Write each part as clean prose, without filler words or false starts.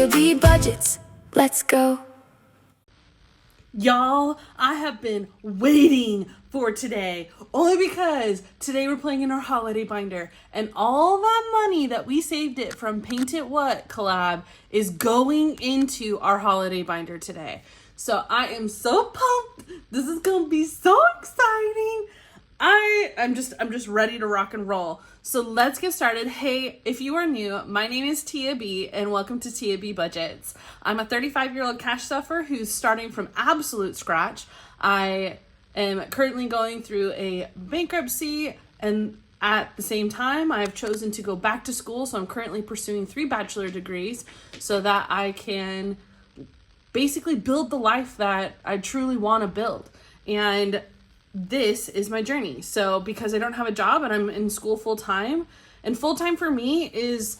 todayyy budgets. Let's go. Y'all, I have been waiting for today, only because today we're playing in our holiday binder, and all that money that we saved it from Paint It What collab is going into our holiday binder today. So I am so pumped. This is gonna be so exciting. I'm just ready to rock and roll. So let's get started. Hey, if you are new, my name is Tia B and welcome to Tia B Budgets. I'm a 35-year-old cash stuffer who's starting from absolute scratch. I am currently going through a bankruptcy, and at the same time, I've chosen to go back to school. So I'm currently pursuing 3 bachelor degrees so that I can basically build the life that I truly want to build. And this is my journey. So because I don't have a job and I'm in school full time, and full time for me is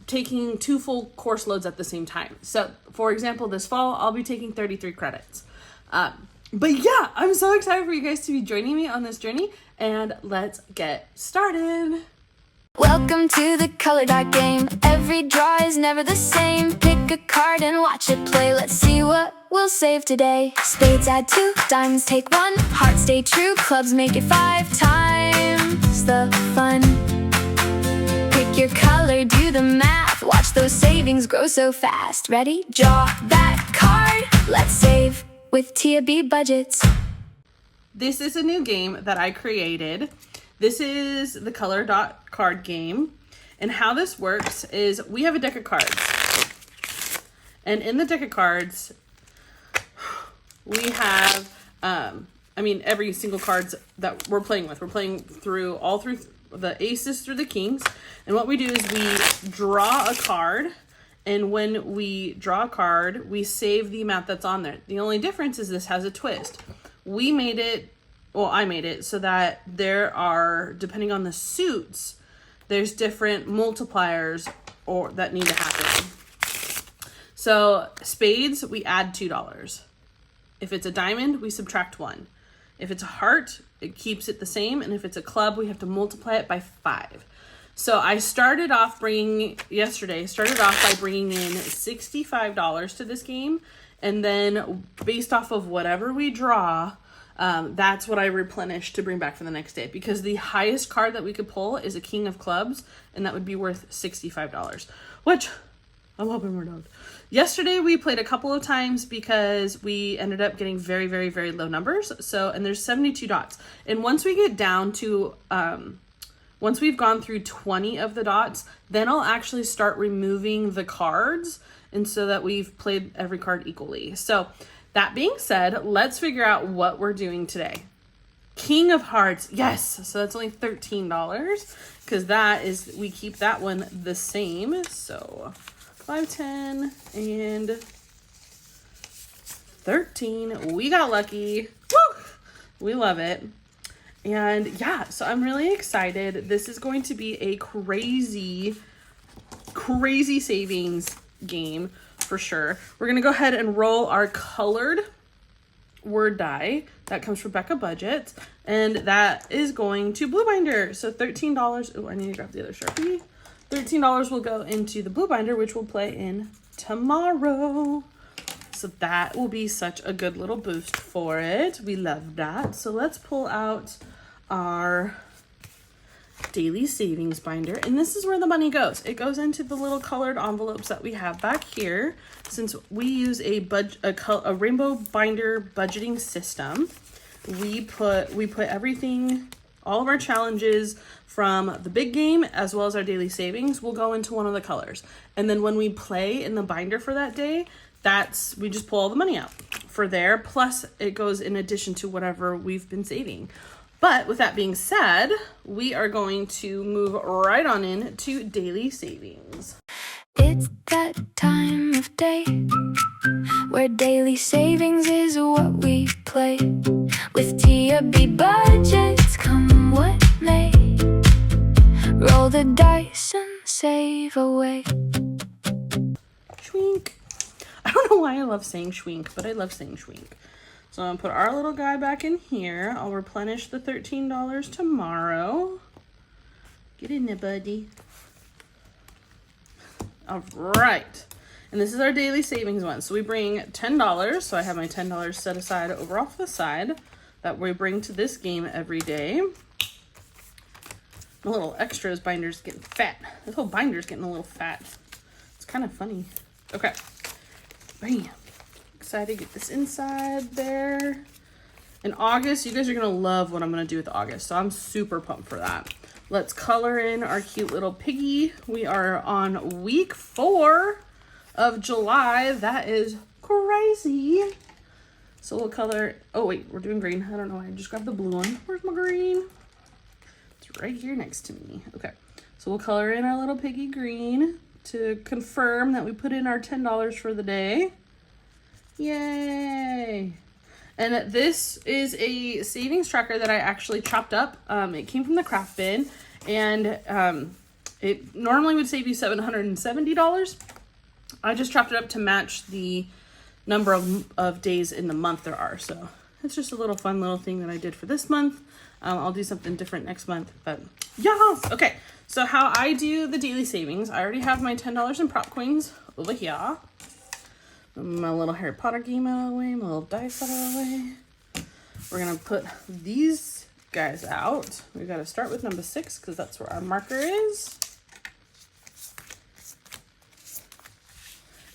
taking 2 full course loads at the same time. So for example, this fall, I'll be taking 33 credits. But yeah, I'm so excited for you guys to be joining me on this journey, and let's get started. Welcome to the color dot game. Every draw is never the same. Pick a card and watch it play. Let's see what we'll save today. Spades add 2, diamonds take 1, hearts stay true, clubs make it 5 times the fun. Pick your color, do the math, watch those savings grow so fast. Ready? Draw that card. Let's save with Tia B Budgets. This is a new game that I created. This is the color dot card game, and how this works is we have a deck of cards, and in the deck of cards we have every single cards that we're playing with. We're playing through the aces through the kings, and what we do is we draw a card, and when we draw a card we save the amount that's on there. The only difference is this has a twist. I made it so that there are, depending on the suits, there's different multipliers or that need to happen. So spades, we add $2. If it's a diamond, we subtract 1. If it's a heart, it keeps it the same. And if it's a club, we have to multiply it by 5. So I started off by bringing in $65 to this game. And then based off of whatever we draw, that's what I replenish to bring back for the next day, because the highest card that we could pull is a king of clubs, and that would be worth $65, which I'm hoping we're not. Yesterday we played a couple of times because we ended up getting very, very, very low numbers. So, and there's 72 dots. And once we get down to, once we've gone through 20 of the dots, then I'll actually start removing the cards, and so that we've played every card equally. So that being said, let's figure out what we're doing today. King of Hearts, yes. So that's only $13, because we keep that one the same. So 5, 10, and 13. We got lucky. Woo! We love it. And yeah, so I'm really excited. This is going to be a crazy savings game for sure. We're gonna go ahead and roll our colored word die. That comes from Becca Budgets, and that is going to Blue Binder. So $13. Oh, I need to grab the other Sharpie. $13 will go into the Blue Binder, which we'll play in tomorrow. So that will be such a good little boost for it. We love that. So let's pull out our daily savings binder, and this is where the money goes. It goes into the little colored envelopes that we have back here. Since we use a rainbow binder budgeting system, we put everything, all of our challenges from the big game as well as our daily savings will go into one of the colors. And then when we play in the binder for that day, we just pull all the money out for there, plus it goes in addition to whatever we've been saving. But with that being said, we are going to move right on in to daily savings. It's that time of day where daily savings is what we play. With Tia B Budgets, come what may. Roll the dice and save away. Schwink. I don't know why I love saying schwink, but I love saying schwink. So I'm gonna put our little guy back in here. I'll replenish the $13 tomorrow. Get in there, buddy. All right. And this is our daily savings one. So we bring $10. So I have my $10 set aside over off the side that we bring to this game every day. The little extras binder's getting fat. This whole binder's getting a little fat. It's kind of funny. Okay. Bam. Excited to get this inside there. In August, you guys are going to love what I'm going to do with August. So I'm super pumped for that. Let's color in our cute little piggy. We are on week 4 of July. That is crazy. So we'll color, oh wait, we're doing green. I don't know why I just grabbed the blue one. Where's my green? It's right here next to me. Okay, so we'll color in our little piggy green to confirm that we put in our $10 for the day. Yay! And this is a savings tracker that I actually chopped up. It came from the craft bin, and it normally would save you $770. I just chopped it up to match the number of days in the month there are. So it's just a little fun little thing that I did for this month. I'll do something different next month, but yes. Okay, so how I do the daily savings, I already have my $10 in prop coins over here. My little Harry Potter game out of the way, my little dice out of the way. We're gonna put these guys out. We gotta start with number 6 because that's where our marker is.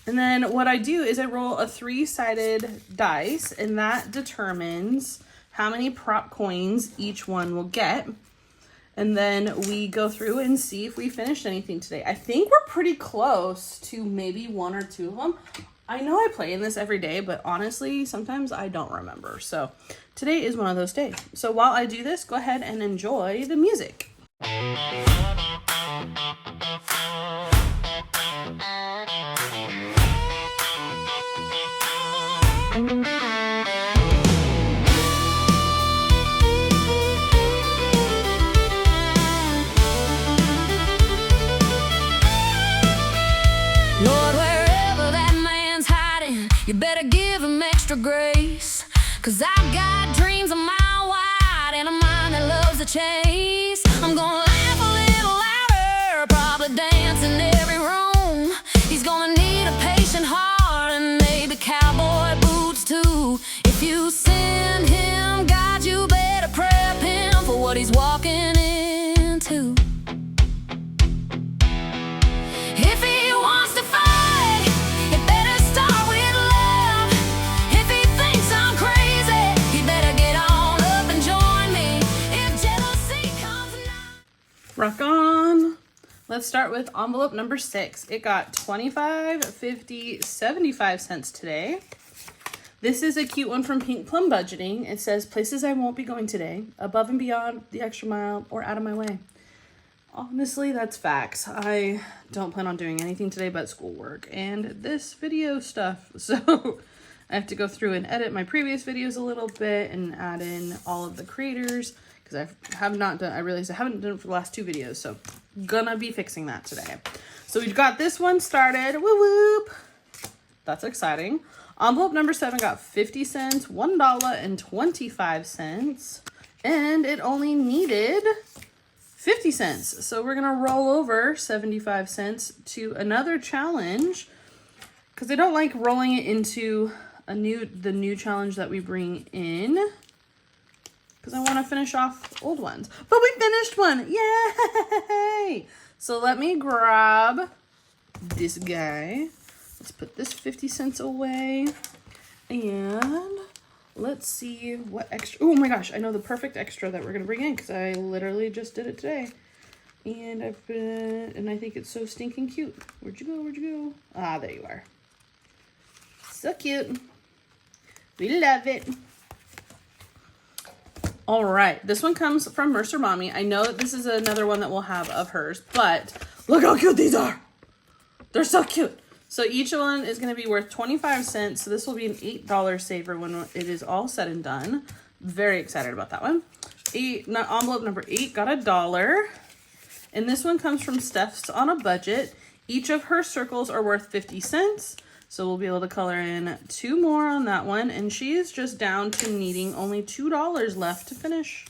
And then what I do is I roll a 3-sided dice, and that determines how many prop coins each one will get. And then we go through and see if we finished anything today. I think we're pretty close to maybe 1 or 2 of them. I know I play in this every day, but honestly, sometimes I don't remember. So today is one of those days. So while I do this, go ahead and enjoy the music. Lord, wherever that man's hiding, you better give him extra grace. 'Cause I've got dreams a mile wide and a mind that loves the chase. I'm gonna laugh a little louder, probably dance in every room. He's gonna need a patient heart and maybe cowboy boots too. If you send him, God, you better prep him for what he's walking into. If he wants to fight, he better start with love. If he thinks I'm crazy, he better get on up and join me. If jealousy comes now. Rock on. Let's start with envelope number 6. It got 25, 50, 75 cents today. This is a cute one from Pink Plum Budgeting. It says, places I won't be going today, above and beyond the extra mile or out of my way. Honestly, that's facts. I don't plan on doing anything today but schoolwork and this video stuff. So I have to go through and edit my previous videos a little bit and add in all of the creators because I realized I haven't done it for the last 2 videos. So gonna be fixing that today. So we've got this one started. Whoop whoop. That's exciting. Envelope number 7 got 50 cents, $1.25, and it only needed 50 cents. So we're gonna roll over 75 cents to another challenge because I don't like rolling it into the new challenge that we bring in because I want to finish off old ones. But we finished one. Yay! So let me grab this guy. Let's put this 50 cents away. And let's see what extra. Oh my gosh, I know the perfect extra that we're going to bring in because I literally just did it today. And I think it's so stinking cute. Where'd you go? Where'd you go? Ah, there you are. So cute. We love it. All right, this one comes from Mercer Mommy. I know that this is another one that we'll have of hers, but look how cute these are. They're so cute. So each one is going to be worth 25 cents. So this will be an $8 saver when it is all said and done. Very excited about that one. Envelope number 8 got $1. And this one comes from Steph's on a Budget. Each of her circles are worth 50 cents. So we'll be able to color in 2 more on that one. And she is just down to needing only $2 left to finish.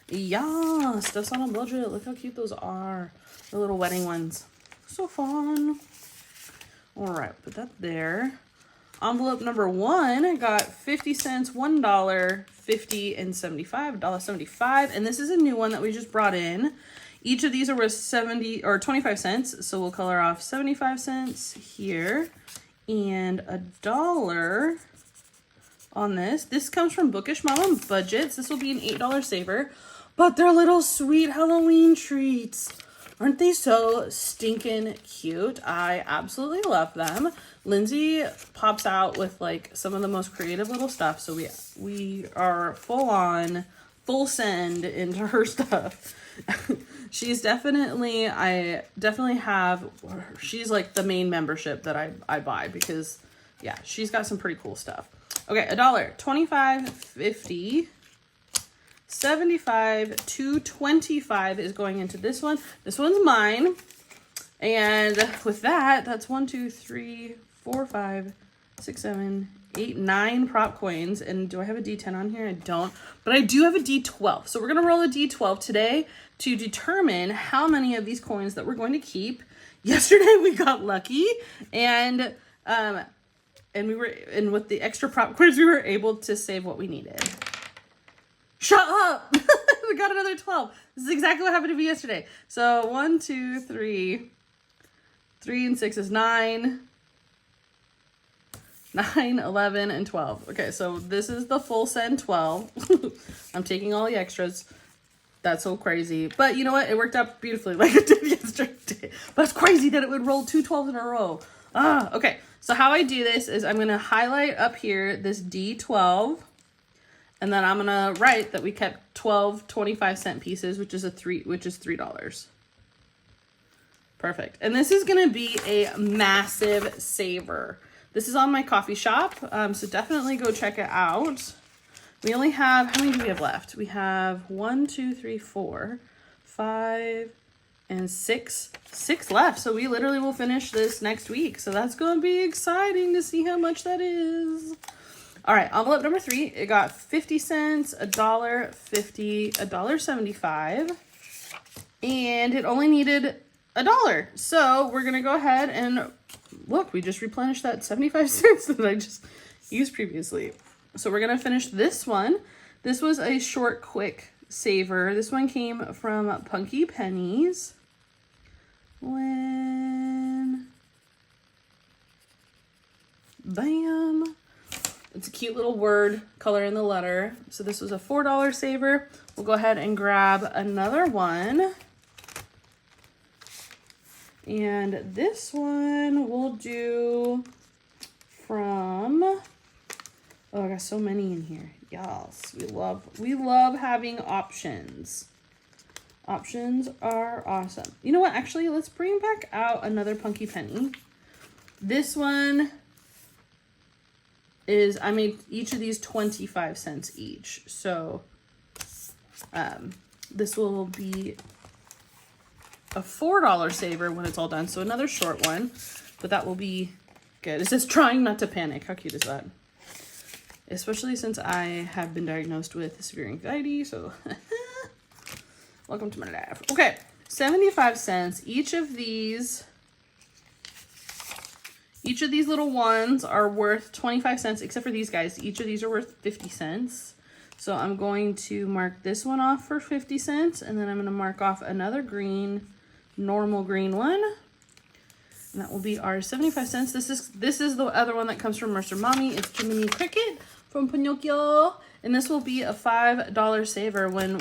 Yeah, Steph's on a Budget. Look how cute those are. The little wedding ones. So fun. All right, put that there. Envelope number 1 got 50 cents, $1, 50, and 75, $1.75. And this is a new one that we just brought in. Each of these are worth 70 or 25 cents. So we'll color off 75 cents here and $1 on this. This comes from Bookish Mama Budgets. This will be an $8 saver, but they're little sweet Halloween treats. Aren't they so stinking cute? I absolutely love them. Lindsay pops out with like some of the most creative little stuff. So we are full send into her stuff. She's definitely, she's like the main membership that I buy because yeah, she's got some pretty cool stuff. Okay, $1, 25, 50, 75, 225 is going into this one. This one's mine. And with that, that's 1, 2, 3, 4, 5, 6, 7, 8, 9 prop coins. And do I have a D10 on here? I don't, but I do have a D12. So we're going to roll a D12 today to determine how many of these coins that we're going to keep. Yesterday we got lucky and with the extra prop coins, we were able to save what we needed. Shut up! We got another 12. This is exactly what happened to me yesterday. So 1, 2, 3. 3 and 6 is 9. 9, 11, and 12. Okay, so this is the full send 12. I'm taking all the extras. That's so crazy. But you know what? It worked out beautifully like it did yesterday. But it's crazy that it would roll 2 12s in a row. Okay. So how I do this is I'm going to highlight up here this D12. And then I'm going to write that we kept 12 25-cent pieces, which is $3. Perfect. And this is going to be a massive saver. This is on my Kofi shop, so definitely go check it out. We only have, how many do we have left? We have 1, 2, 3, 4, 5, and 6. 6 left, so we literally will finish this next week. So that's going to be exciting to see how much that is. All right, envelope number 3, it got 50 cents, $1, 50, $1.75, and it only needed $1. So we're going to go ahead and look, we just replenished that 75 cents that I just used previously. So we're going to finish this one. This was a short, quick saver. This one came from Punky Pennies. Bam. It's a cute little word color in the letter. So this was a $4 saver. We'll go ahead and grab another one. And this one we'll do from, oh, I got so many in here. Yes, we love having options. Options are awesome. You know what? Actually, let's bring back out another Punky Penny. This one is, I made each of these 25 cents each. So this will be a $4 saver when it's all done. So another short one, but that will be good. It says trying not to panic. How cute is that? Especially since I have been diagnosed with severe anxiety. So welcome to my life. Okay, 75 cents. Each of these little ones are worth 25 cents, except for these guys. Each of these are worth 50 cents. So I'm going to mark this one off for 50 cents, and then I'm going to mark off another green, normal green one. And that will be our 75 cents. This is the other one that comes from Mercer Mommy. It's Jimminy Cricket from Pinocchio. And this will be a $5 saver when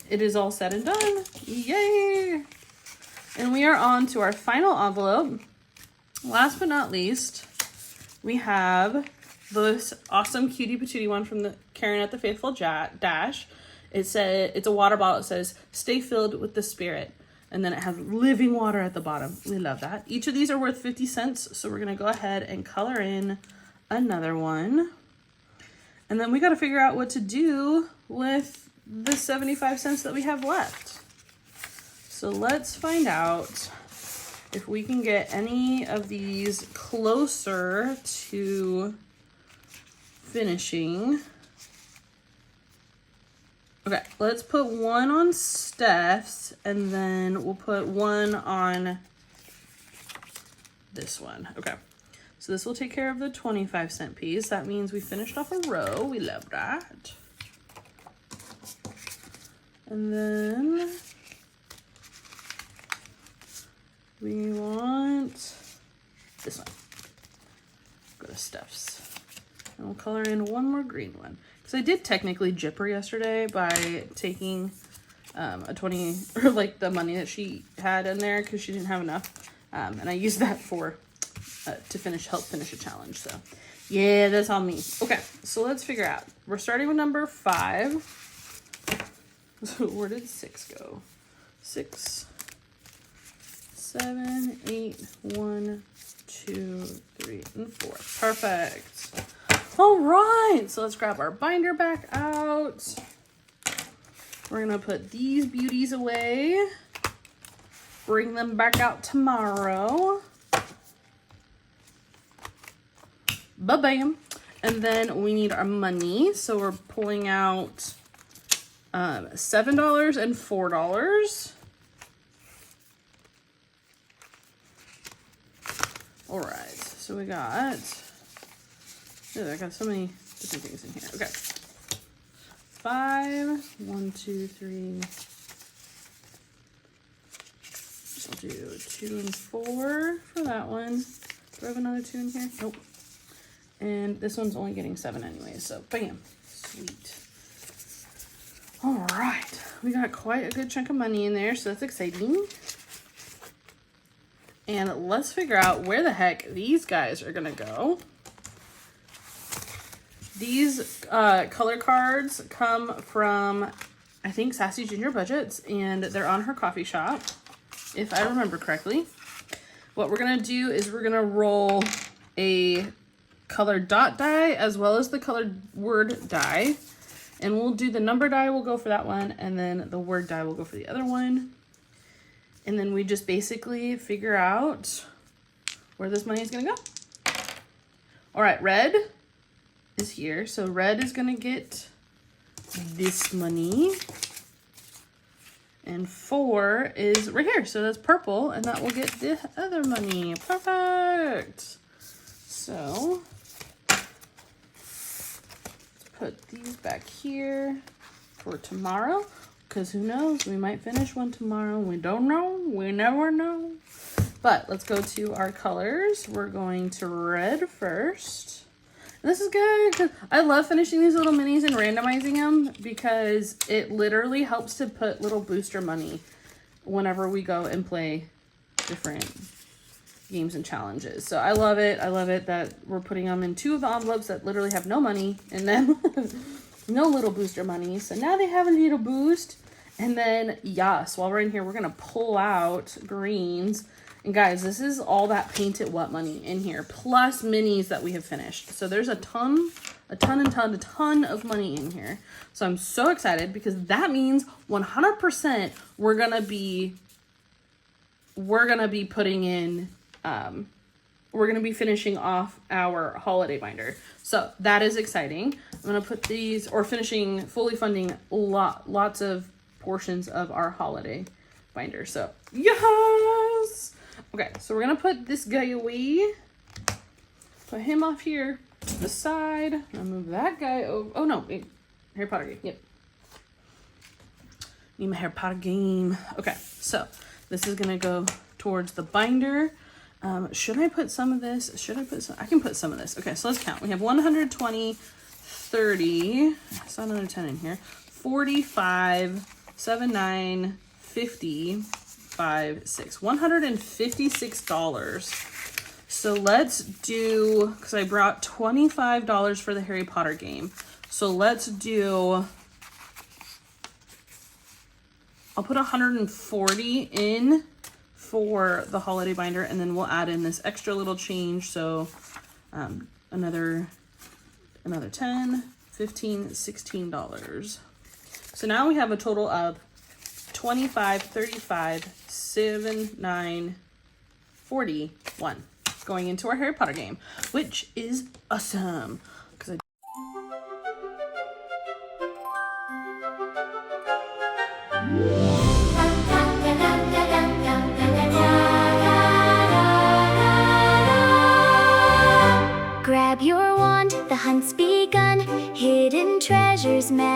it is all said and done. Yay! And we are on to our final envelope. Last but not least, we have this awesome cutie patootie one from the Karen at the Faithful Dash. It's a water bottle. It says, "Stay filled with the Spirit." And then it has living water at the bottom. We love that. Each of these are worth 50 cents. So we're going to go ahead and color in another one. And then we got to figure out what to do with the 75 cents that we have left. So let's find out if we can get any of these closer to finishing. Okay, let's put one on Steph's, and then we'll put one on this one. Okay, so this will take care of the 25-cent piece. That means we finished off a row. We love that. And then we want this one. Go to Steph's. And we'll color in one more green one. Because I did technically jip her yesterday by taking a 20, or like the money that she had in there because she didn't have enough. And I used that for, to help finish a challenge. So yeah, that's all me. Okay, so let's figure out. We're starting with number 5. So where did 6 go? 6, 7, 8, 1, 2, 3, and 4. Perfect. All right, so let's grab our binder back out. We're gonna put these beauties away. Bring them back out tomorrow. Ba-bam. And then we need our money. So we're pulling out $7 and $4. All right, so we got, I got so many different things in here. Okay. 5, 1, 2, 3. I'll do 2 and 4 for that one. Do I have another 2 in here? Nope. And this one's only getting 7 anyway, so bam. Sweet. All right, we got quite a good chunk of money in there, so that's exciting. And let's figure out where the heck these guys are gonna go. These color cards come from, I think, Sassy Ginger Budgets, and they're on her coffee shop, if I remember correctly. What we're gonna do is we're gonna roll a colored dot die as well as the colored word die. And we'll do the number die, we'll go for that one, and then the word die will go for the other one. And then we just basically figure out where this money is gonna go. All right, red is here. So red is gonna get this money. And 4 is right here. So that's purple, and that will get the other money. Perfect. So put these back here for tomorrow, because who knows, we might finish one tomorrow. We don't know, we never know. But let's go to our colors. We're going to red first. And this is good because I love finishing these little minis and randomizing them, because it literally helps to put little booster money whenever we go and play different games and challenges. So I love it. I love it that we're putting them in 2 of the envelopes that literally have no money in them. No little booster money. So now they have a little boost. And then, yes, while we're in here, we're going to pull out greens. And guys, this is all that Paint It What money in here, plus minis that we have finished. So there's a ton of money in here. So I'm so excited, because that means 100% we're going to be putting in, we're going to be finishing off our holiday binder. So that is exciting. I'm going to put these, or fully funding lots of portions of our holiday binder. So yes. Okay, so we're going to put this guy away. Put him off here to the side. I'll move that guy over. Oh no, wait. Harry Potter game. Yep. Need my Harry Potter game. Okay, so this is going to go towards the binder. Should I put some of this? I can put some of this. Okay, so let's count. We have 120, 30. I saw another 10 in here. 45, 79, 50, 5, 6. $156. So let's do, because I brought $25 for the Harry Potter game. So let's do, I'll put 140 in for the holiday binder, and then we'll add in this extra little change. So another 10, 15, $16. So now we have a total of 25, 35, 7, 9, 41 going into our Harry Potter game, which is awesome. Because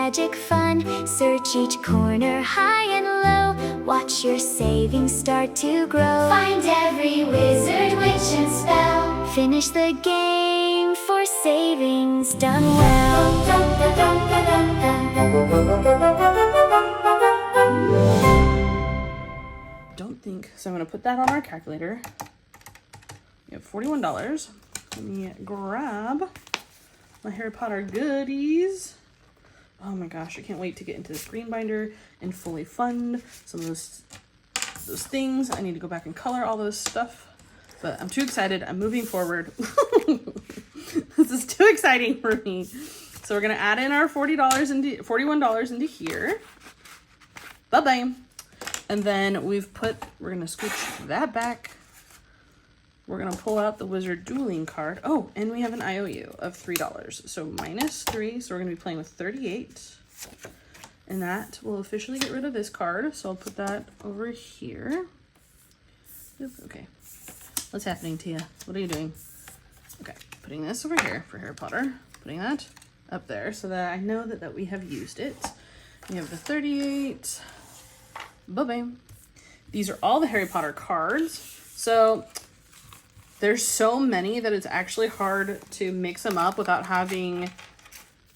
magic fun. Search each corner high and low. Watch your savings start to grow. Find every wizard, witch, and spell. Finish the game for savings done well. Don't think, so I'm gonna put that on our calculator. We have $41. Let me grab my Harry Potter goodies. Oh my gosh, I can't wait to get into this green binder and fully fund some of those things. I need to go back and color all those stuff, but I'm too excited. I'm moving forward. This is too exciting for me. So we're gonna add in our $41 into here. Bye-bye. And then we're gonna scooch that back. We're gonna pull out the Wizard Dueling card. Oh, and we have an IOU of $3. So -3, so we're gonna be playing with 38. And that will officially get rid of this card. So I'll put that over here. Oop, okay, what's happening to you? What are you doing? Okay, putting this over here for Harry Potter. Putting that up there so that I know that we have used it. We have the 38. Bye-bye. These are all the Harry Potter cards. So there's so many that it's actually hard to mix them up without having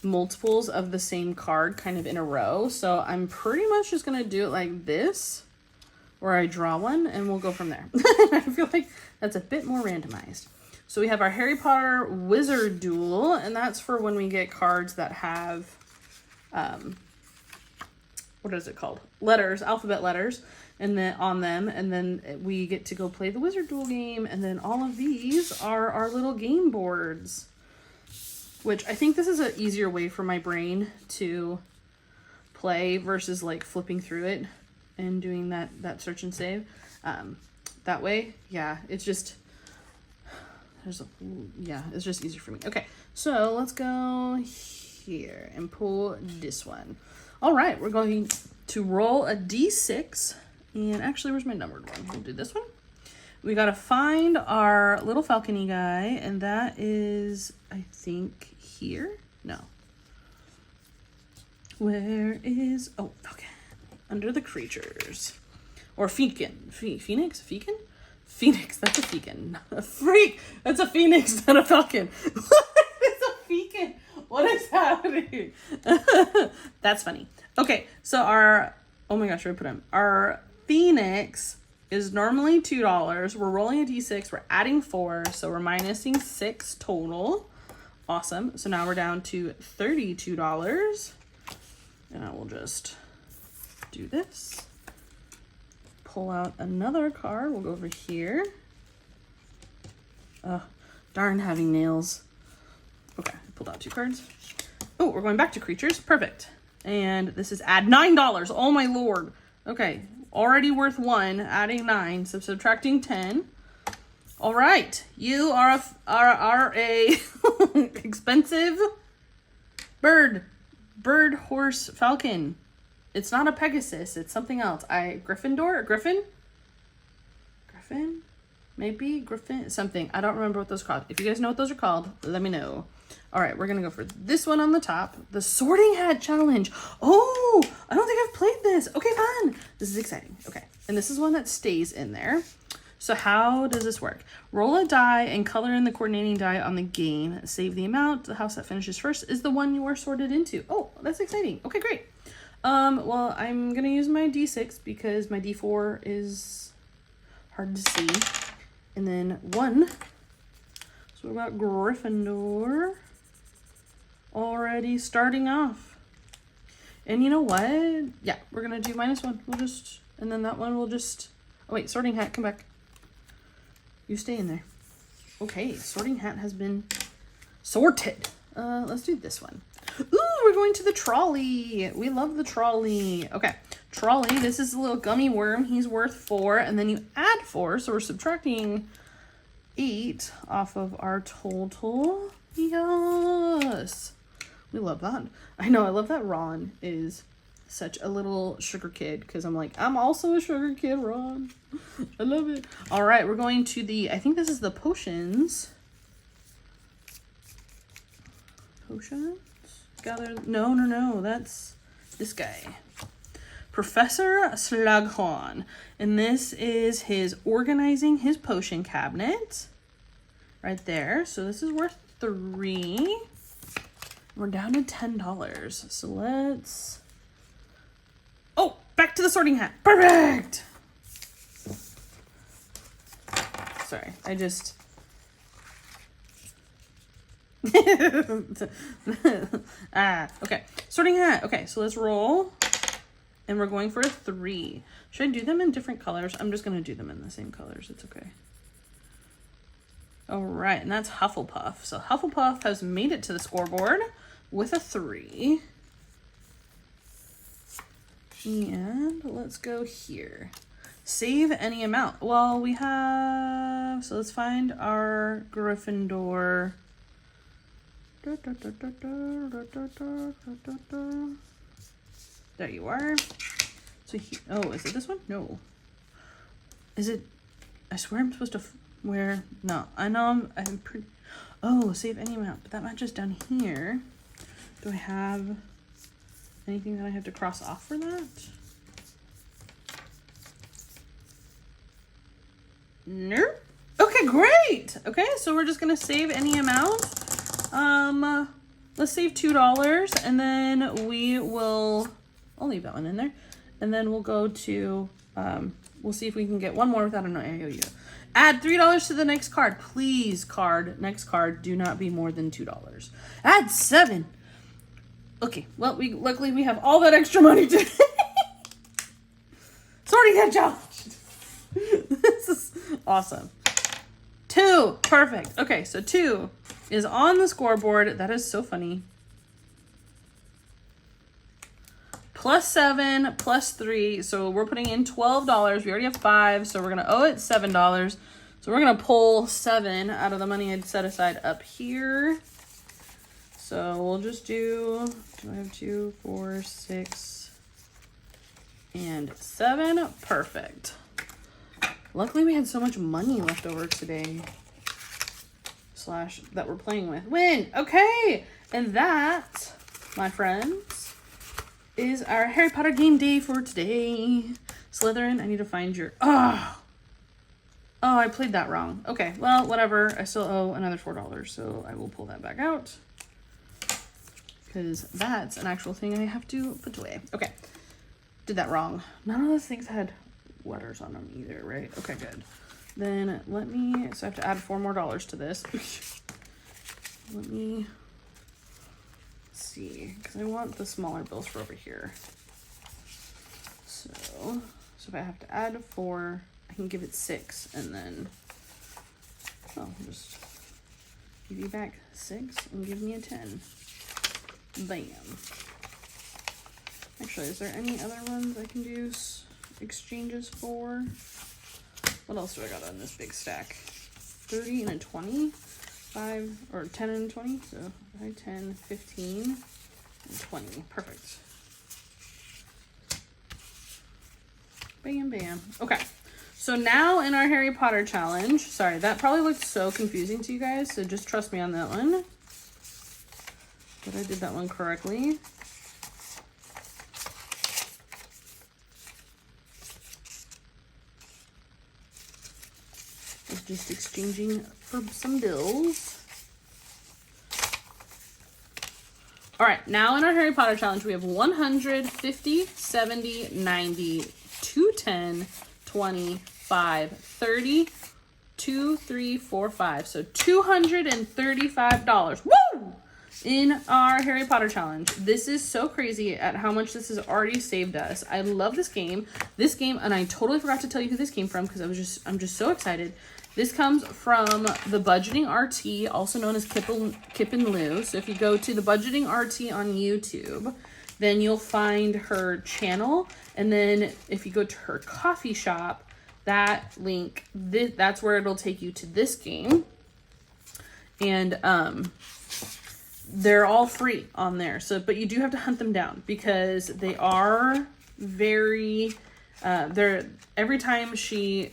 multiples of the same card kind of in a row. So I'm pretty much just gonna do it like this, where I draw one and we'll go from there. I feel like that's a bit more randomized. So we have our Harry Potter Wizard Duel, and that's for when we get cards that have, what is it called? Letters, alphabet letters, and then on them, and then we get to go play the Wizard Duel game, and then all of these are our little game boards, which I think this is an easier way for my brain to play versus like flipping through it and doing that search and save. That way, yeah, it's just, it's just easier for me. Okay, so let's go here and pull this one. All right, we're going to roll a D6. And actually, where's my numbered one? We'll do this one. We got to find our little falcony guy. And that is, I think, here? No. Where is... Oh, falcon. Under the creatures. Or fekin. Phoenix? Fekin? Phoenix. That's a fekin. A freak. That's a phoenix, not a falcon. It's a fekin. What is happening? That's funny. Okay, so our... Oh my gosh, where did I put him? Our Phoenix is normally $2. We're rolling a D6. We're adding 4, so we're minusing 6 total. Awesome. So now we're down to $32. And I will just do this. Pull out another card. We'll go over here. Darn having nails. Okay, I pulled out 2 cards. Oh, we're going back to creatures. Perfect. And this is add $9. Oh my lord. Okay, already worth 1, adding 9, so subtracting 10. All right, you are a expensive bird, horse, falcon. It's not a Pegasus, it's something else. Gryffindor, Griffin, maybe Griffin, something. I don't remember what those are called. If you guys know what those are called, let me know. All right, we're gonna go for this one on the top, the Sorting Hat Challenge. Oh, I don't think I've played this. Okay, fun. This is exciting. Okay, and this is one that stays in there. So how does this work? Roll a die and color in the coordinating die on the game. Save the amount. The house that finishes first is the one you are sorted into. Oh, that's exciting. Okay, great. Well, I'm gonna use my D6 because my D4 is hard to see. And then 1. So we got Gryffindor already starting off. And you know what? Yeah, we're gonna do -1. We'll just, and then that one will just, oh wait, Sorting Hat, come back. You stay in there. Okay, Sorting Hat has been sorted. Let's do this one. Ooh, we're going to the trolley. We love the trolley. Okay, trolley, this is a little gummy worm. He's worth 4, and then you add 4, so we're subtracting 8 off of our total. Yes. We love that. I know, I love that Ron is such a little sugar kid, because I'm like, I'm also a sugar kid, Ron. I love it. All right, we're going to the, I think this is the potions. Potions? gather. No, that's this guy. Professor Slughorn. And this is his organizing his potion cabinet. Right there. So this is worth 3. We're down to $10. So let's... Oh, back to the sorting hat. Perfect! Sorry, I just... Okay. Sorting hat. Okay, so let's roll. And we're going for a 3. Should I do them in different colors? I'm just going to do them in the same colors. It's okay. All right, and that's Hufflepuff. So Hufflepuff has made it to the scoreboard with a 3. And let's go here. Save any amount. Well, we have... So let's find our Gryffindor. There you are. So oh, is it this one? No. Is it? I swear I'm supposed to wear. No, I know I'm pretty. Oh, save any amount, but that matches down here. Do I have anything that I have to cross off for that? Nope. Okay, great. Okay, so we're just gonna save any amount. Let's save $2, and then we will. I'll leave that one in there. And then we'll go to, we'll see if we can get one more without an IOU. Add $3 to the next card. Please, next card, do not be more than $2. Add 7. Okay, well, luckily we have all that extra money to... Sorting hat challenge. This is awesome. 2, perfect. Okay, so 2 is on the scoreboard. That is so funny. +7, +3, so we're putting in $12. We already have 5, so we're gonna owe it $7. So we're gonna pull 7 out of the money I'd set aside up here. So we'll just do I have 2, 4, 6, and 7? Perfect. Luckily we had so much money left over today. That we're playing with. Win! Okay! And that, my friends, is our Harry Potter game day for today. Slytherin, I need to find your... Oh, I played that wrong. Okay, well, whatever. I still owe another $4, so I will pull that back out. Because that's an actual thing I have to put away. Okay, did that wrong. None of those things had letters on them either, right? Okay, good. Then let me... So I have to add $4 more to this. Let me... see, because I want the smaller bills for over here. So if I have to add 4, I can give it 6, and then I'll just give you back 6 and give me a 10. Bam. Actually, is there any other ones I can do exchanges for? What else do I got on this big stack? 30 and a 20. 5 or 10 and 20, so 5, 10, 15, and 20. Perfect. Bam, bam. Okay, so now in our Harry Potter challenge, sorry, that probably looked so confusing to you guys, so just trust me on that one. But I did that one correctly. Just exchanging for some bills. All right, now in our Harry Potter challenge, we have 100, 50, 70, 90, 210, 20, 5, 30, 2, 3, 4, 5. So $235. Woo! In our Harry Potter challenge. This is so crazy at how much this has already saved us. I love this game. And I totally forgot to tell you who this came from because I'm just so excited. This comes from the Budgeting RT, also known as Kip and Lou. So if you go to the Budgeting RT on YouTube, then you'll find her channel. And then if you go to her coffee shop, that link, that's where it'll take you to this game. And they're all free on there. So, but you do have to hunt them down because they are very, every time she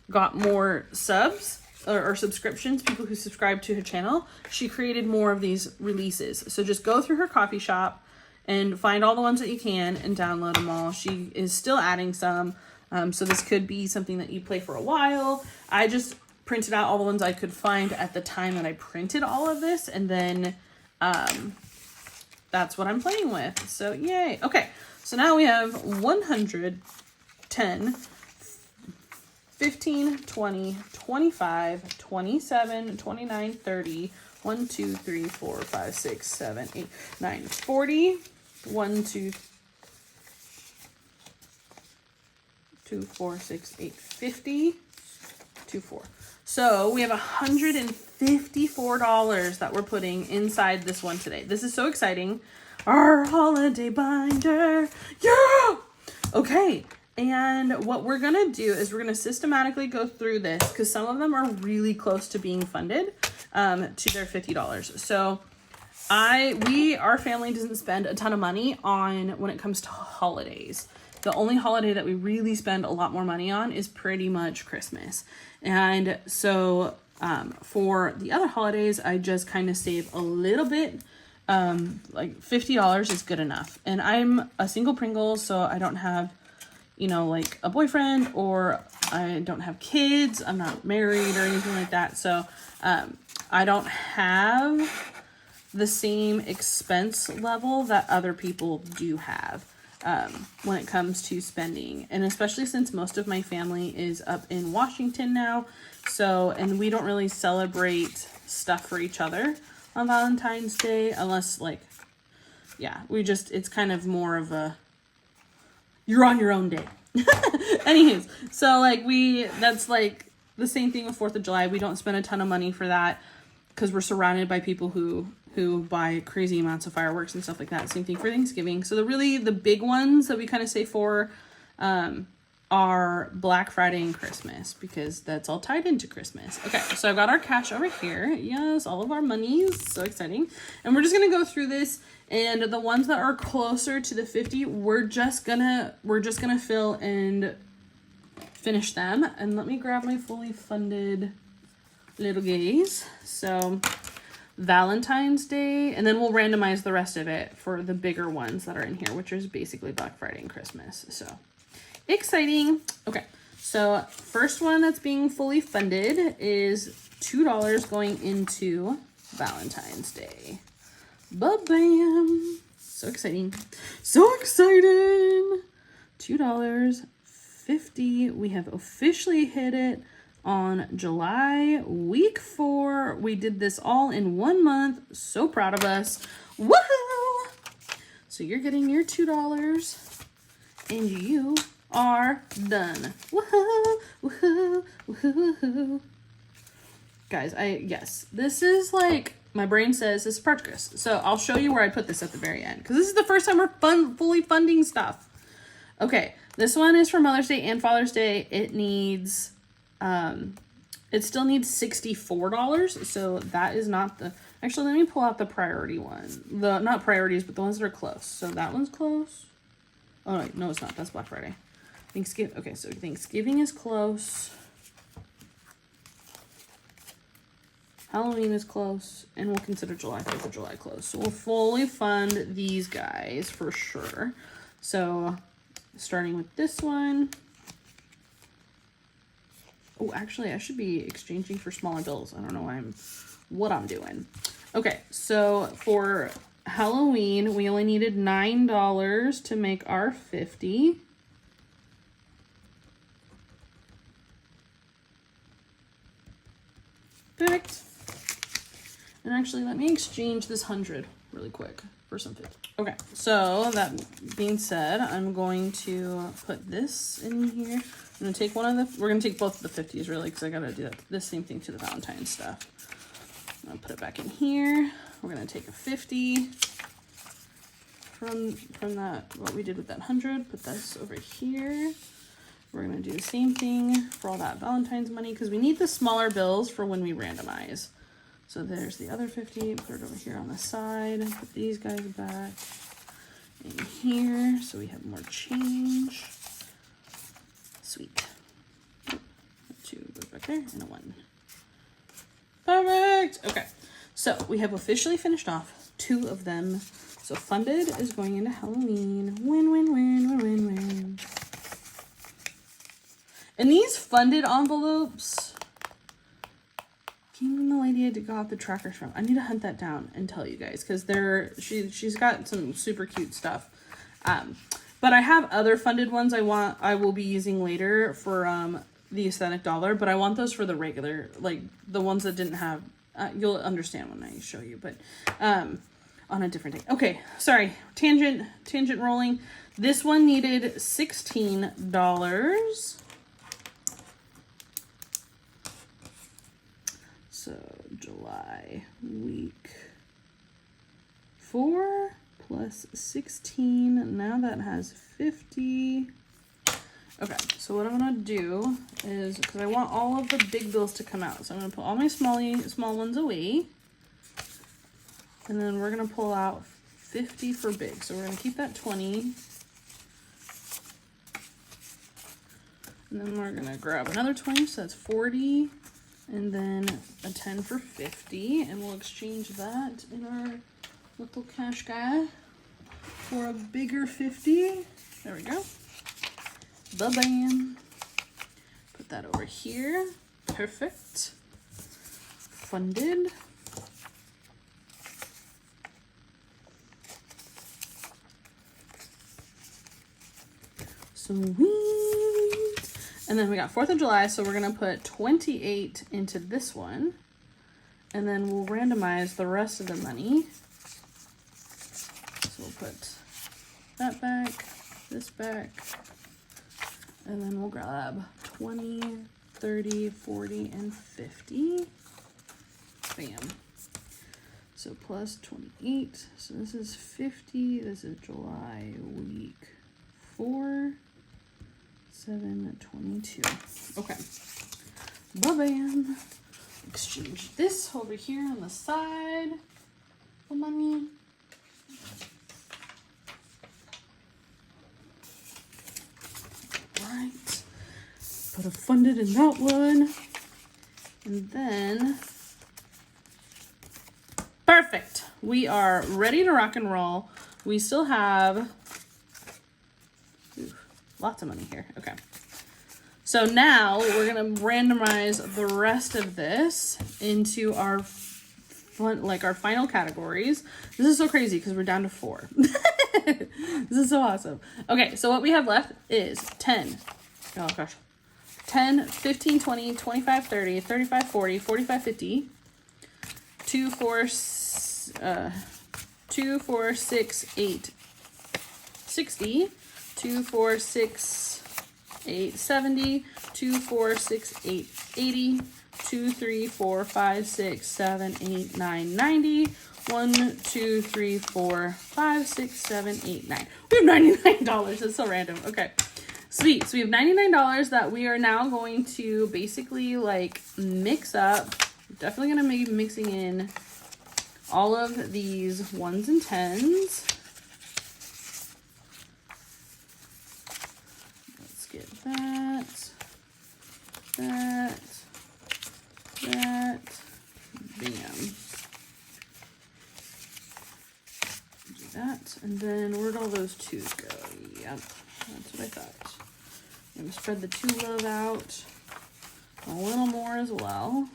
got more subs, or subscriptions, people who subscribe to her channel, she created more of these releases. So just go through her Coffee shop and find all the ones that you can and download them all. She is still adding some. So this could be something that you play for a while. I just printed out all the ones I could find at the time that I printed all of this. And then that's what I'm playing with. So yay. Okay. So now we have 100, 10, 15, 20, 25, 27, 29, 30, 1, 2, 3, 4, 5, 6, 7, 8, 9, 40, 1, 2, 2, 4, 6, 8, 50, 2, 4. So we have $154 that we're putting inside this one today. This is so exciting. Our holiday binder. Yeah! Okay. And what we're going to do is we're going to systematically go through this because some of them are really close to being funded to their $50. So our family doesn't spend a ton of money on when it comes to holidays. The only holiday that we really spend a lot more money on is pretty much Christmas. And so for the other holidays, I just kind of save a little bit. Like $50 is good enough. And I'm a single Pringle, so I don't have, you know, like a boyfriend, or I don't have kids. I'm not married or anything like that. So I don't have the same expense level that other people do have when it comes to spending. And especially since most of my family is up in Washington now. So, and we don't really celebrate stuff for each other on Valentine's Day unless like, yeah, it's kind of more of a, you're on your own day. Anyways, so like that's like the same thing with 4th of July. We don't spend a ton of money for that because we're surrounded by people who buy crazy amounts of fireworks and stuff like that. Same thing for Thanksgiving. So the big ones that we kind of save for are Black Friday and Christmas because that's all tied into Christmas. Okay, so I've got our cash over here. Yes, all of our monies. So exciting. And we're just going to go through this, and the ones that are closer to the 50, we're just gonna fill and finish them. And let me grab my fully funded little gays. So Valentine's Day, and then we'll randomize the rest of it for the bigger ones that are in here, which is basically Black Friday and Christmas. So exciting. Okay, so first one that's being fully funded is $2 going into Valentine's Day. Ba-bam. So exciting. So exciting. $2.50. We have officially hit it on July week 4. We did this all in 1 month. So proud of us. Woohoo! So you're getting your $2 and you are done. Woohoo! Woohoo! Woohoo! Woohoo! Guys, this is like, my brain says this is progress. So I'll show you where I put this at the very end because this is the first time we're fully funding stuff. Okay, this one is for Mother's Day and Father's Day. It needs, it still needs $64. So that is not the, actually, let me pull out the priority one. Not priorities, but the ones that are close. So that one's close. Oh, wait, no, it's not. That's Black Friday. Thanksgiving. Okay, so Thanksgiving is close. Halloween is close, and we'll consider July 4th of July close. So we'll fully fund these guys for sure. So starting with this one. Oh, actually, I should be exchanging for smaller bills. I don't know what I'm doing. Okay, so for Halloween, we only needed $9 to make our 50. Perfect. And actually, let me exchange this 100 really quick for some 50. Okay, so that being said, I'm going to put this in here. I'm going to take we're going to take both of the 50s really, because I got to do this same thing to the Valentine's stuff. I'm going to put it back in here. We're going to take a 50 from that, what we did with that 100, put this over here. We're going to do the same thing for all that Valentine's money, because we need the smaller bills for when we randomize. So there's the other 50, put it over here on the side, put these guys back in here so we have more change. Sweet. Oh, 2 goes back there, and a 1. Perfect. Okay, so we have officially finished off 2 of them. So funded is going into Halloween. Win, win, win, win, win, win. And these funded envelopes came from the lady I got the trackers from. I need to hunt that down and tell you guys because she's got some super cute stuff. But I have other funded ones I will be using later for the aesthetic dollar, but I want those for the regular, like the ones that didn't have. You'll understand when I show you, but on a different day. Okay, sorry, tangent rolling. This one needed $16. So July week 4 plus 16. Now that has 50. Okay, so what I'm gonna do is, because I want all of the big bills to come out, so I'm gonna put all my small ones away. And then we're gonna pull out 50 for big. So we're gonna keep that 20. And then we're gonna grab another 20, so that's 40. And then a 10 for 50. And we'll exchange that in our little cash guy for a bigger 50. There we go. Ba-bam. Put that over here. Perfect. Funded. Sweet. And then we got 4th of July, so we're gonna put 28 into this one. And then we'll randomize the rest of the money. So we'll put that back, this back, and then we'll grab 20, 30, 40, and 50. Bam. So plus 28. So this is 50. This is July week 4. 722. Okay. Ba-bam. Exchange this over here on the side. The money. Right. Put a funded in that one. And then perfect. We are ready to rock and roll. We still have lots of money here. Okay. So now we're going to randomize the rest of this into our our final categories. This is so crazy because we're down to 4. This is so awesome. Okay. So what we have left is 10. Oh gosh. 10, 15, 20, 25, 30, 35, 40, 45, 50, 2, 4, 6, 8, 60, 2, 4, 6, 8, 70, 2, 4, 6, 8, 80, 2, 3, 4, 5, 6, 7, 8, 9, 90, 1, 2, 3, 4, 5, 6, 7, 8, 9. We have $99. That's so random. Okay. Sweet. So we have $99 that we are now going to basically like mix up. Definitely going to be mixing in all of these 1s and 10s. That, bam. Do that, and then where'd all those 2s go? Yep, that's what I thought. I'm gonna spread the 2 love out a little more as well.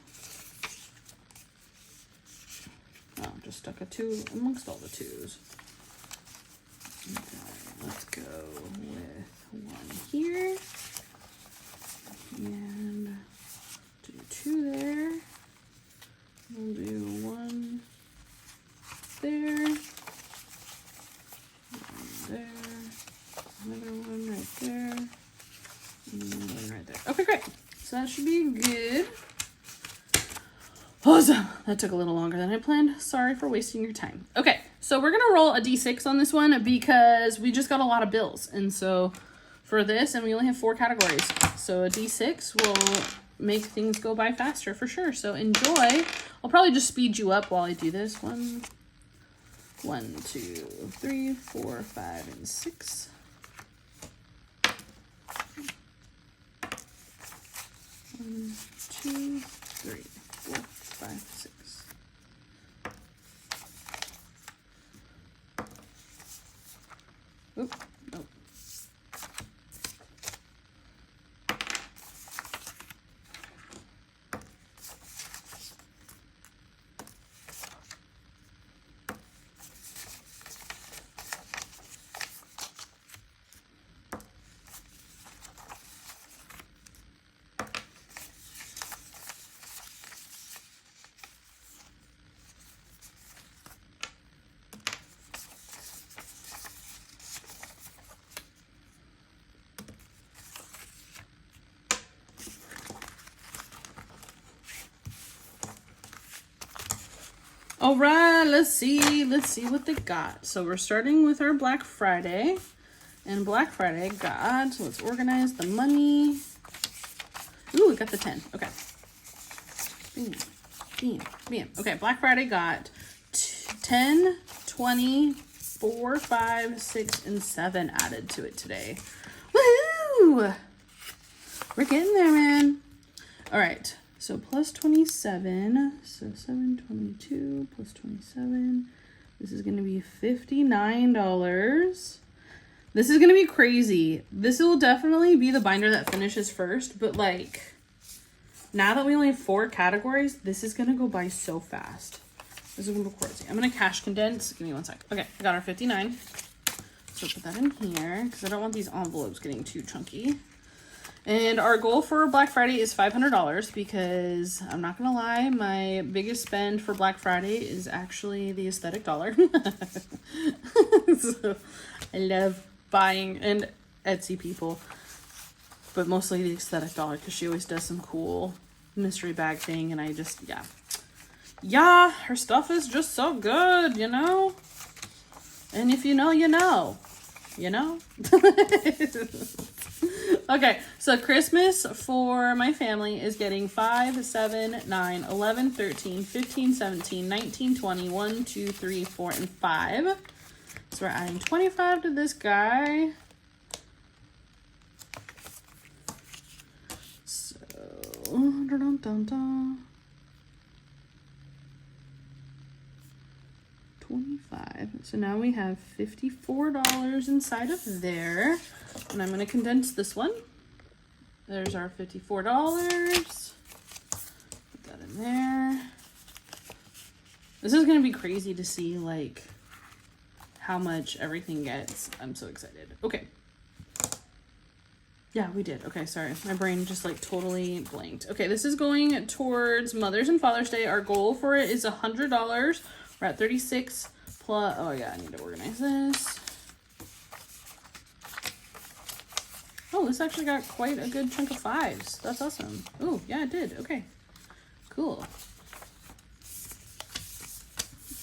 Oh, just stuck a 2 amongst all the 2s. Okay, let's go with 1 here. And do 2 there. We'll do 1 there. 1 there. Another 1 right there. And 1 right there. Okay, great. So that should be good. Awesome. That took a little longer than I planned. Sorry for wasting your time. Okay, so we're going to roll a d6 on this one because we just got a lot of bills. And so for this, and we only have 4 categories. So a d6 will make things go by faster for sure. So enjoy. I'll probably just speed you up while I do this. 1, 2, 3, 4, 5, and 6. 1, 2, 3, 4, 5, All right, let's see what they got. So we're starting with our Black Friday. And Black Friday got, so let's organize the money. Ooh, we got the 10. Okay. Bam, bam, bam. Okay, Black Friday got 10, 20, 4, 5, 6, and 7 added to it today. Woohoo! We're getting there, man. All right. So plus 27, so 722 plus 27. This is going to be $59. This is going to be crazy. This will definitely be the binder that finishes first, but like now that we only have 4 categories, this is going to go by so fast. This is going to be crazy. I'm going to cash condense. Give me 1 sec. Okay, I got our 59. So put that in here because I don't want these envelopes getting too chunky. And our goal for Black Friday is $500 because I'm not going to lie, my biggest spend for Black Friday is actually the aesthetic dollar. So I love buying and Etsy people, but mostly the aesthetic dollar because she always does some cool mystery bag thing. And I just, yeah, her stuff is just so good, you know? And if you know, you know. You know? Okay, so Christmas for my family is getting 5, 7, 9, 11, 13, 15, 17, 19, 20, 1, 2, 3, 4, and 5. So we're adding 25 to this guy. So, dun, dun, dun, dun. 25. So now we have $54 inside of there. And I'm going to condense this one. There's our $54. Put that in there. This is going to be crazy to see like how much everything gets. I'm so excited. Okay. Yeah, we did. Okay, sorry. My brain just like totally blanked. Okay, this is going towards Mother's and Father's Day. Our goal for it is $100. We're at 36 plus, oh yeah, I need to organize this. Oh, this actually got quite a good chunk of 5s. That's awesome. Oh, yeah, it did. Okay, cool.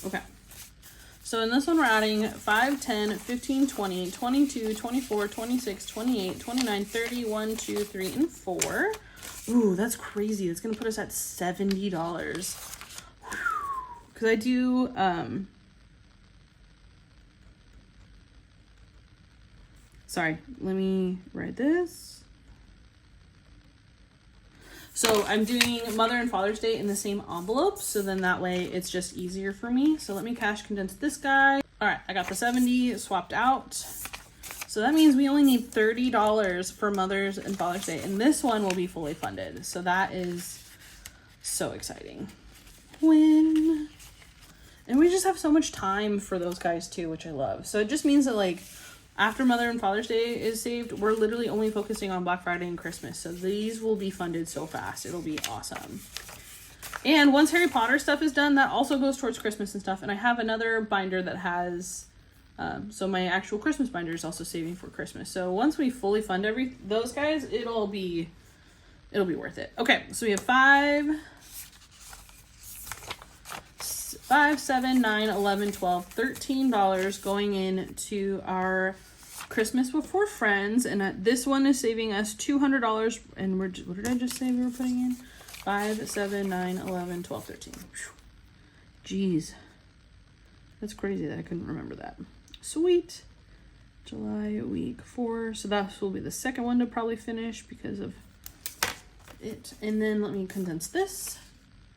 Okay. So in this one, we're adding 5, 10, 15, 20, 22, 24, 26, 28, 29, 30, 1, 2, 3, and 4. Ooh, that's crazy. That's going to put us at $70. Because I do, sorry, let me write this. So I'm doing Mother and Father's Day in the same envelope, so then that way it's just easier for me. So let me cash condense this guy. All right, I got the 70 swapped out. So that means we only need $30 for Mother's and Father's Day, and this one will be fully funded. So that is so exciting. And we just have so much time for those guys too, which I love. So it just means that like after Mother and Father's Day is saved, we're literally only focusing on Black Friday and Christmas. So these will be funded so fast. It'll be awesome. And once Harry Potter stuff is done, that also goes towards Christmas and stuff. And I have another binder that has, so my actual Christmas binder is also saving for Christmas. So once we fully fund those guys, it'll be worth it. Okay, so we have 5, 7, 9, 11, 12, $13 going into our Christmas Before Friends, and this one is saving us $200. And what did I just say we were putting in? 5, 7, 9, 11, 12, 13. Jeez, that's crazy that I couldn't remember that. Sweet. July week 4. So that will be the second one to probably finish because of it. And then let me condense this.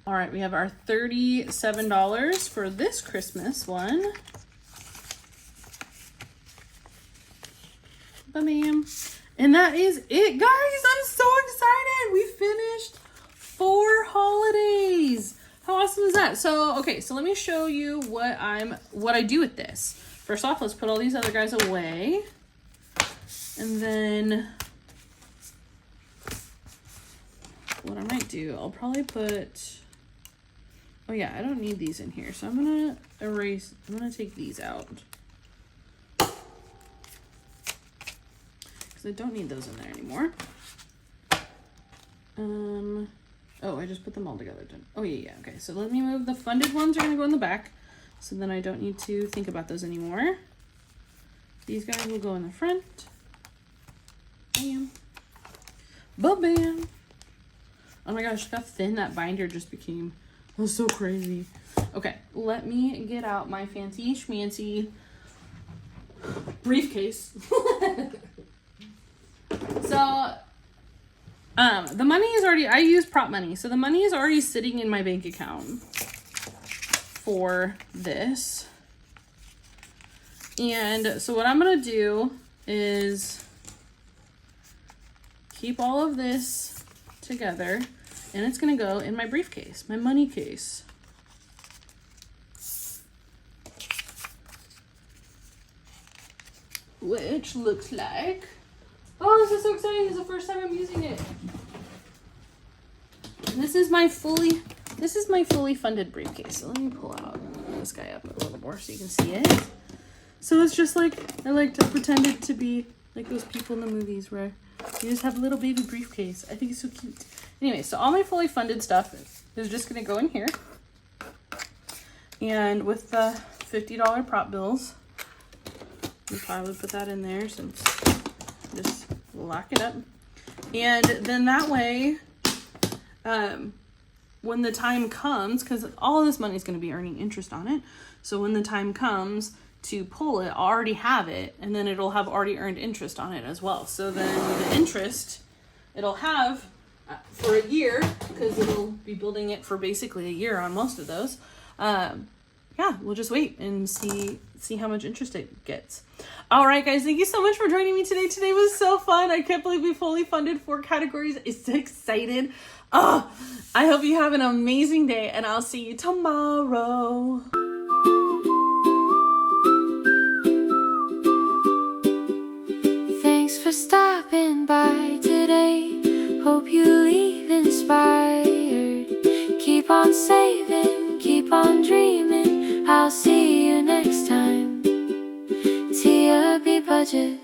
All right, we have our $37 for this Christmas one. Bam. And that is it, guys. I'm so excited. We finished 4 holidays. How awesome is that? So, okay, so let me show you what I do with this. First off, let's put all these other guys away. And then what I might do, I'll probably put, oh yeah, I don't need these in here. So I'm going to erase, I'm going to take these out. Because I don't need those in there anymore. Oh, I just put them all together. Oh, yeah. Okay, so let me move. The funded ones are going to go in the back. So then I don't need to think about those anymore. These guys will go in the front. Bam. Ba-bam. Oh my gosh, look how thin that binder just became. That was so crazy. Okay, let me get out my fancy schmancy briefcase. So, the money is already, I use prop money. So the money is already sitting in my bank account for this. And so what I'm going to do is keep all of this together, and it's going to go in my briefcase, my money case. Which looks like, oh, this is so exciting. This is the first time I'm using it. This is my fully funded briefcase. So let me pull out this guy up a little more so you can see it. So it's just like, I like to pretend it to be like those people in the movies where you just have a little baby briefcase. I think it's so cute. Anyway, so all my fully funded stuff is just gonna go in here. And with the $50 prop bills, we probably put that in there since just lock it up. And then that way, when the time comes, because all of this money is going to be earning interest on it. So when the time comes to pull it, I'll already have it, and then it'll have already earned interest on it as well. So then the interest it'll have for a year, because it'll be building it for basically a year on most of those. Yeah, we'll just wait and see how much interest it gets. All right, guys, thank you so much for joining me today. Today was so fun. I can't believe we fully funded 4 categories. I'm so excited. Oh, I hope you have an amazing day, and I'll see you tomorrow. Thanks for stopping by today. Hope you leave inspired. Keep on saving, keep on dreaming. I'll see you next time. Todayyy budget.